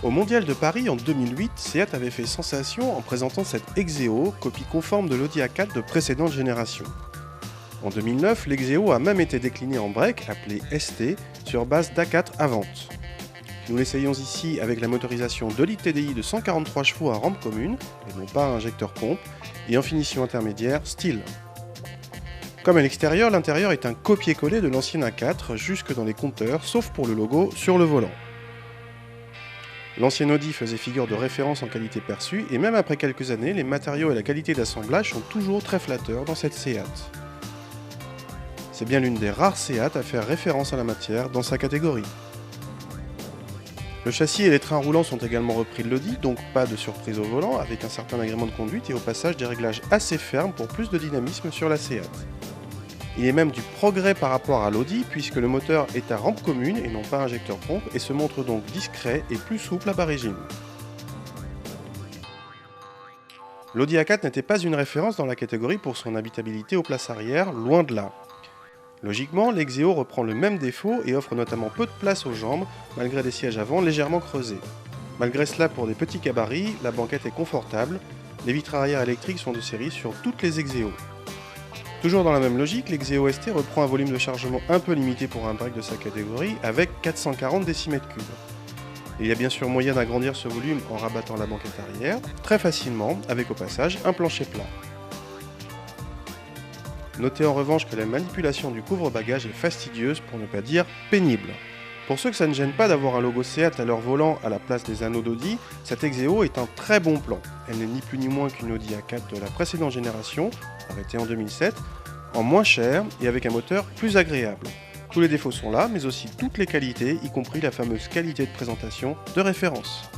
Au Mondial de Paris en 2008, Seat avait fait sensation en présentant cette Exeo, copie conforme de l'Audi A4 de précédente génération. En 2009, l'Exeo a même été décliné en break, appelé ST, sur base d'A4 à vente. Nous l'essayons ici avec la motorisation 2 litres TDI de 143 chevaux à rampe commune, et non pas à injecteur pompe, et en finition intermédiaire, style. Comme à l'extérieur, l'intérieur est un copier-coller de l'ancienne A4 jusque dans les compteurs, sauf pour le logo sur le volant. L'ancienne Audi faisait figure de référence en qualité perçue, et même après quelques années, les matériaux et la qualité d'assemblage sont toujours très flatteurs dans cette Seat. C'est bien l'une des rares Seat à faire référence à la matière dans sa catégorie. Le châssis et les trains roulants sont également repris de l'Audi, donc pas de surprise au volant, avec un certain agrément de conduite et au passage des réglages assez fermes pour plus de dynamisme sur la Seat. Il est même du progrès par rapport à l'Audi, puisque le moteur est à rampe commune et non pas injecteur pompe, et se montre donc discret et plus souple à bas régime. L'Audi A4 n'était pas une référence dans la catégorie pour son habitabilité aux places arrière, loin de là. Logiquement, l'Exeo reprend le même défaut et offre notamment peu de place aux jambes, malgré des sièges avant légèrement creusés. Malgré cela, pour des petits gabarits, la banquette est confortable, les vitres arrière électriques sont de série sur toutes les Exeo. Toujours dans la même logique, l'Exeo ST reprend un volume de chargement un peu limité pour un break de sa catégorie, avec 440 décimètres cubes. Il y a bien sûr moyen d'agrandir ce volume en rabattant la banquette arrière, très facilement, avec au passage un plancher plat. Notez en revanche que la manipulation du couvre-bagages est fastidieuse pour ne pas dire pénible. Pour ceux que ça ne gêne pas d'avoir un logo Seat à leur volant à la place des anneaux d'Audi, cette Exeo est un très bon plan. Elle n'est ni plus ni moins qu'une Audi A4 de la précédente génération, arrêtée en 2007, en moins cher et avec un moteur plus agréable. Tous les défauts sont là, mais aussi toutes les qualités, y compris la fameuse qualité de présentation de référence.